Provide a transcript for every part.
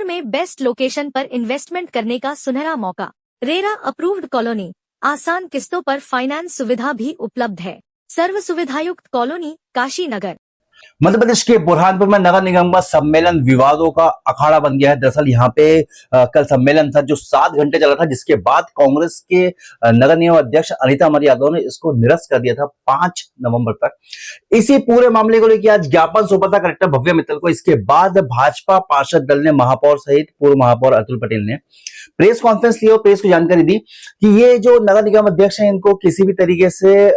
में best location पर investment करने का सुनहरा मौका। रेरा अप्रूव्ड कॉलोनी, आसान किस्तों पर फाइनेंस सुविधा भी उपलब्ध है। सर्व सुविधायुक्त कॉलोनी, काशी नगर। मध्य प्रदेश के बुरहानपुर में नगर निगम का सम्मेलन विवादों का अखाड़ा बन गया है। दरअसल यहाँ पे कल सम्मेलन था जो 7 घंटे चला था, जिसके बाद कांग्रेस के नगर निगम अध्यक्ष अनिता अमर यादव ने इसको निरस्त कर दिया था 5 नवंबर तक। इसी पूरे मामले को लेकर आज ज्ञापन सौंपा था कलेक्टर भव्य मित्तल को। इसके बाद भाजपा पार्षद दल ने महापौर सहित पूर्व महापौर अतुल पटेल ने प्रेस कॉन्फ्रेंस ली और प्रेस को जानकारी दी कि ये जो नगर निगम अध्यक्ष है इनको किसी भी तरीके से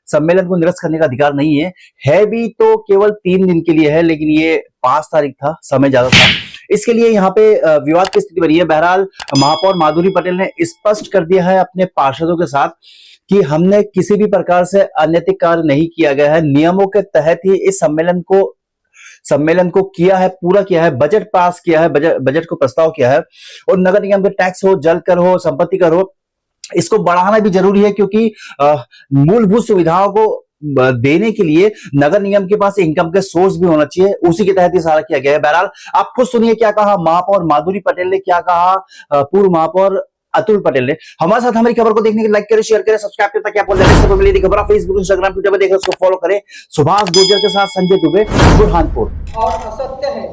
सम्मेलन को निरस्त करने का अधिकार नहीं है भी तो केवल 3 दिन के लिए है, लेकिन ये 5 तारीख था, समय ज्यादा था, इसके लिए यहाँ पे विवाद की स्थिति बनी है। बहरहाल महापौर माधुरी पटेल ने स्पष्ट कर दिया है अपने पार्षदों के साथ कि हमने किसी भी प्रकार से अनैतिक कार्य नहीं किया गया है, नियमों के तहत ही इस सम्मेलन को किया है, पूरा किया है, बजट पास किया है, बजट को प्रस्ताव किया है। और नगर निगम के टैक्स हो, जल कर हो, संपत्ति कर हो, इसको बढ़ाना भी जरूरी है क्योंकि मूलभूत सुविधाओं को देने के लिए नगर निगम के पास इनकम के सोर्स भी होना चाहिए। उसी के तहत ये सारा किया गया है। बहरहाल आप खुद सुनिए क्या कहा महापौर माधुरी पटेल ने, क्या कहा पूर्व महापौर अतुल पटेल ने। हमारे साथ हमारी खबर को देखने के लिए लाइक करें, शेयर करें, सब्सक्राइब करें ताकि आपको लेटेस्ट खबर मिले। खबर फेसबुक, इंस्टाग्राम, ट्विटर पर देखें, उसको फॉलो करें। सुभाष गुर्जर के साथ संजय दुबे, बुरहानपुर। और असत्य है,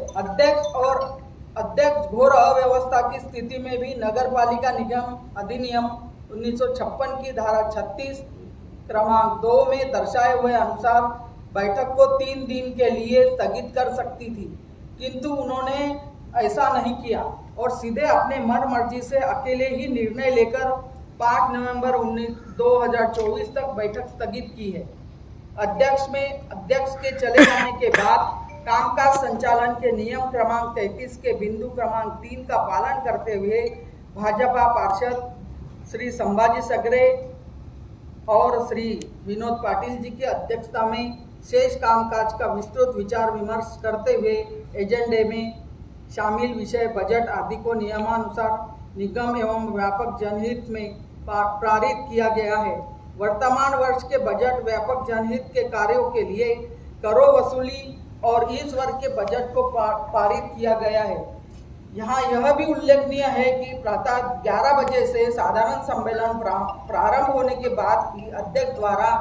अध्यक्ष घोर अव्यवस्था की स्थिति में भी नगर पालिका निगम अधिनियम 1956 की धारा 36 क्रमांक 2 में दर्शाए हुए अनुसार बैठक को 3 दिन के लिए स्थगित कर सकती थी, किंतु उन्होंने ऐसा नहीं किया और सीधे अपने मन मर्जी से अकेले ही निर्णय लेकर 5 नवंबर 2024 तक बैठक स्थगित की है। अध्यक्ष के चले जाने के बाद कामकाज संचालन के नियम क्रमांक 33 के बिंदु क्रमांक 3 का पालन करते हुए भाजपा पार्षद श्री संभाजी सगरे और श्री विनोद पाटिल जी की अध्यक्षता में शेष कामकाज का विस्तृत विचार विमर्श करते हुए एजेंडे में शामिल विषय बजट आदि को नियमानुसार निगम एवं व्यापक जनहित में पारित किया गया है। वर्तमान वर्ष के बजट व्यापक जनहित के कार्यों के लिए करों वसूली और इस वर्ष के बजट को पारित किया गया है। यहाँ यह भी उल्लेखनीय है कि प्रातः 11 बजे से साधारण सम्मेलन प्रारंभ होने के बाद ही अध्यक्ष द्वारा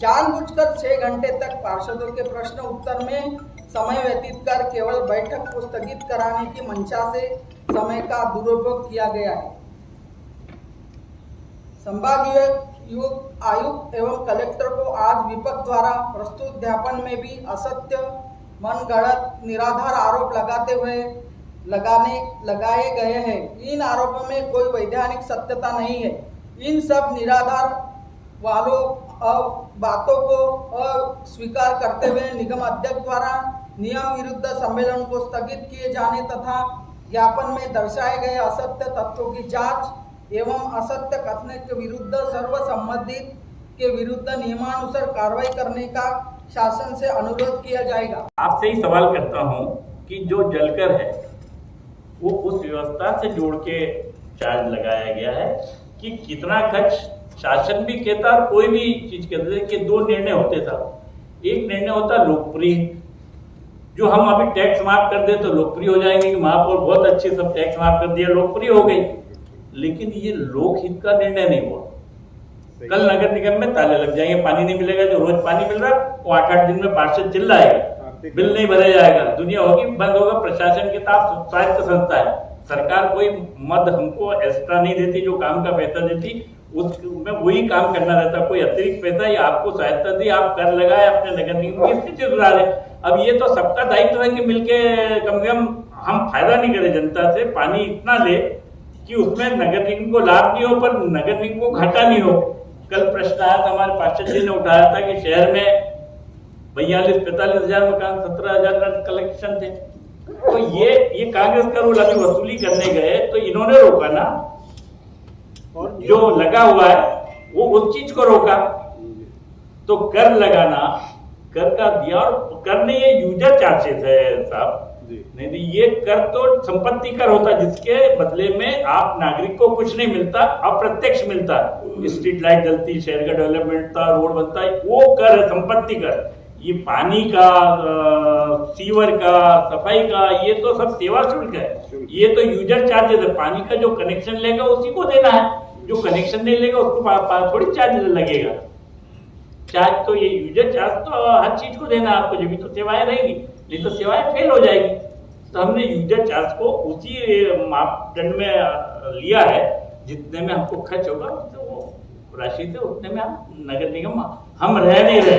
जानबूझकर 6 घंटे तक पार्षदों के प्रश्न उत्तर में समय व्यतीत कर केवल बैठक को स्थगित कराने की मंशा से समय का दुरुपयोग किया गया है। संभागीय आयुक्त एवं कलेक्टर को आज विपक्ष द्वारा प्रस्तुत ज्ञापन में भी असत्य, मनगढ़ंत, निराधार आरोप लगाए गए हैं। इन आरोपों में कोई वैधानिक सत्यता नहीं है। इन सब निराधार बातों को अस्वीकार करते हुए निगम अध्यक्ष द्वारा नियम विरुद्ध सम्मेलन को स्थगित किए जाने तथा ज्ञापन में दर्शाए गए असत्य तथ्यों की जांच एवं असत्य कथन के विरुद्ध सर्व संबंधित के विरुद्ध नियमानुसार कार्रवाई करने का शासन से अनुरोध किया जाएगा। आपसे ही सवाल करता हूं कि जो जलकर है वो उस व्यवस्था से जोड़ के चार्ज लगाया गया है कि कितना खर्च शासन भी कहता और कोई भी चीज कहते कि 2 निर्णय होते था। एक निर्णय होता लोकप्रिय, जो हम अभी टैक्स माफ कर दे तो लोकप्रिय हो जाएंगे कि महापौर बहुत अच्छे सब टैक्स माफ कर दिया, लोकप्रिय हो गई। लेकिन ये लोकहित का निर्णय नहीं हुआ। कल नगर निगम में ताले लग जाएंगे, पानी नहीं मिलेगा। जो रोज पानी मिल रहा है वो 8-8 दिन में पार्षद चिल्लाएगा, बिल नहीं भरा जाएगा, दुनिया होगी, बंद होगा। प्रशासन के साथ स्वायत्त संस्था है, सरकार कोई मद हमको एक्स्ट्रा नहीं देती, जो काम का पैसा देती उसमें वही काम करना रहता। कोई अतिरिक्त पैसा या आपको सहायता दी, आप कर लगाए अपने नगर निगम की स्थिति सुधारे। अब ये तो सबका दायित्व है कि मिलके कम से कम हम फायदा नहीं करें जनता से, पानी इतना ले कि उसमें नगर निगम को लाभ नहीं हो पर नगर निगम को घाटा नहीं हो। कल प्रश्न आया था, हमारे पार्षद जी ने उठाया था कि शहर में 42-45 हजार मकान, 17 हजार कलेक्शन थे। तो ये कांग्रेस का रूल अभी वसूली करने गए तो इन्होंने रोका ना, और जो लगा हुआ है वो उस चीज को रोका। तो कर लगाना, कर का दिया, और कर नहीं ये यूजर चार्जेस है साहब, नहीं तो ये कर तो संपत्ति कर होता जिसके बदले में आप नागरिक को कुछ नहीं मिलता, अप्रत्यक्ष मिलता। स्ट्रीट लाइट जलती, शहर का डेवलपमेंट था, रोड बनता है, वो कर है, संपत्ति कर। ये पानी का सीवर का, सफाई का, ये तो सब सेवा शुल्क है। ये तो यूजर चार्जेस है। पानी का जो कनेक्शन लेगा उसी को देना है, जो कनेक्शन नहीं लेगा उसको थोड़ी चार्ज लगेगा। चार्ज तो ये यूजर चार्ज तो हर चीज को देना है आपको, जब भी तो सेवाएं रहेगी, नहीं तो सेवाएं फेल हो जाएगी। तो हमने यूजर चार्ज को उसी मापदंड में लिया है, जितने में हमको खर्च होगा तो वो राशि से उतने में हम नगर निगम हम रह नहीं रहे।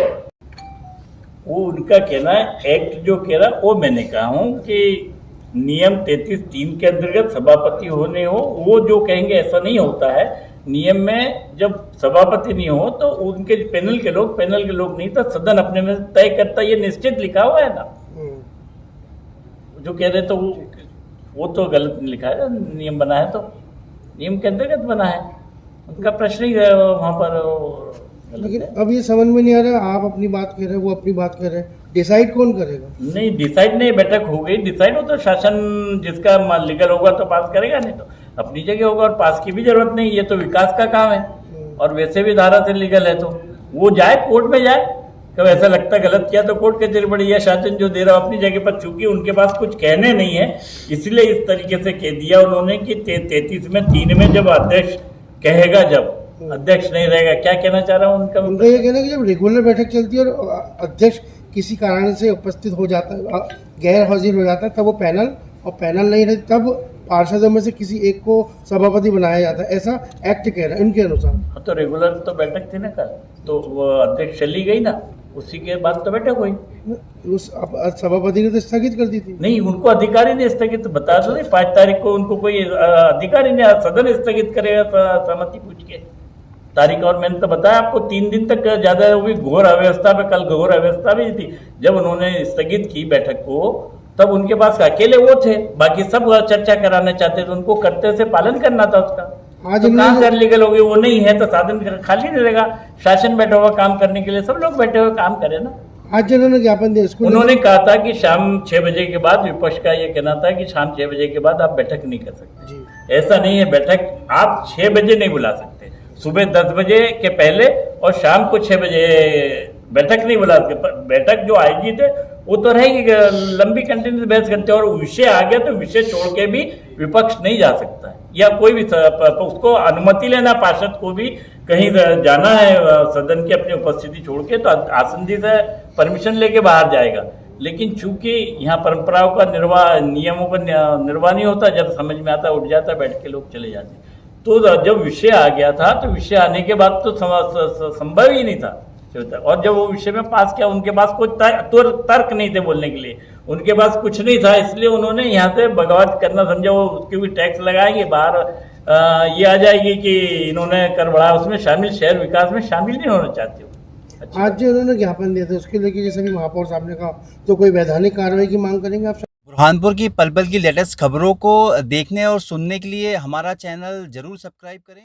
वो उनका कहना है, एक्ट जो कह रहा है वो मैंने कहा हूँ कि नियम 33(3) के अंतर्गत सभापति होने हो, वो जो कहेंगे ऐसा नहीं होता है। नियम में जब सभापति नहीं हो तो उनके पैनल के लोग नहीं तो सदन अपने में तय करता, ये निश्चित लिखा हुआ है ना। जो कह रहे तो वो तो गलत नहीं लिखा है, नियम बना है तो नियम के अंतर्गत बना है, उनका प्रश्न ही वहां पर। लेकिन अब ये समझ में नहीं आ रहा, आप अपनी बात कह रहे हैं, वो अपनी बात कर रहे हैं, डिसाइड कौन करेगा? नहीं डिसाइड नहीं, बैठक हो गई, डिसाइड हो तो शासन जिसका लीगल होगा तो पास करेगा, नहीं तो अपनी जगह होगा। और पास की भी जरूरत नहीं, ये तो विकास का काम है और वैसे भी धारा से लीगल है, तो वो जाए कोर्ट में जाए। कब ऐसा लगता है गलत किया तो कोर्ट कचहरी बड़ी है, शासन जो दे रहा अपनी जगह पर, चूंकि उनके पास कुछ कहने नहीं है इसलिए इस तरीके से कह दिया उन्होंने कि 33(3) में जब अध्यक्ष कहेगा, जब अध्यक्ष नहीं रहेगा। क्या कहना चाह रहा हूँ उनका ये कहना कि जब रेगुलर बैठक चलती है और अध्यक्ष किसी कारण से उपस्थित हो जाता है, गैर हाजिर हो जाता है, तब वो पैनल, और पैनल नहीं रहती तब पार्षदों में से किसी एक को सभापति बनाया जाता है, ऐसा एक्ट कह रहा है इनके अनुसार। तो रेगुलर तो बैठक थी ना कल, तो वो अध्यक्ष चली गई ना, उसी के बाद तो बैठक हुई। उस सभापति ने तो स्थगित कर दी थी। नहीं, उनको अधिकारी ने स्थगित बता दो, 5 तारीख को उनको कोई अधिकारी ने, सदन स्थगित करेगा सहमति पूछ के तारीख। और मैंने तो बताया आपको 3 दिन तक ज्यादा हुई घोर अव्यवस्था पे, कल घोर अव्यवस्था भी थी। जब उन्होंने स्थगित की बैठक को तब उनके पास अकेले वो थे, बाकी सब चर्चा कराना चाहते थे, उनको कर्तव्य से पालन करना था उसका। आज तो कहाँ से लीगल होगी, वो नहीं है तो साधन खाली नहीं रहेगा। शासन बैठा हुआ काम करने के लिए, सब लोग बैठे हुए काम करे ना। आज जिन्होंने ज्ञापन दिया उसको उन्होंने कहा था कि शाम 6 बजे के बाद, विपक्ष का ये कहना था कि शाम 6 बजे के बाद आप बैठक नहीं कर सकते। ऐसा नहीं है, बैठक आप 6 बजे नहीं बुला सकते, सुबह 10 बजे के पहले और शाम को 6 बजे बैठक नहीं बुला सकते। बैठक जो आएगी थे वो तो रहेगी, लंबी कंटिन्यूस बहस करते हैं, और विषय आ गया तो विषय छोड़ के भी विपक्ष नहीं जा सकता है, या कोई भी उसको अनुमति लेना, पार्षद को भी कहीं जाना है सदन की अपनी उपस्थिति छोड़ के तो आसंदी से परमिशन लेके बाहर जाएगा। लेकिन चूंकि यहाँ परंपराओं का नियमों का निर्वाह नहीं होता, जब समझ में आता उठ जाता, बैठ के लोग चले जाते। तो जब विषय आ गया था तो विषय आने के बाद तो संभव ही नहीं था, और जब वो विषय में पास किया उनके पास कोई तर्क नहीं थे बोलने के लिए, उनके पास कुछ नहीं था, इसलिए उन्होंने यहाँ से बगावत करना समझा। वो क्योंकि टैक्स लगाएंगे बाहर, ये आ जाएगी कि इन्होंने कर बढ़ाया, उसमें शामिल, शहर विकास में शामिल नहीं होना चाहते हो। आज जो उन्होंने ज्ञापन दिया था उसके लेके जैसे भी महापौर साहब ने कहा, तो कोई वैधानिक कार्रवाई की मांग करेंगे आप? बुरहानपुर की पल पल की लेटेस्ट खबरों को देखने और सुनने के लिए हमारा चैनल जरूर सब्सक्राइब करें।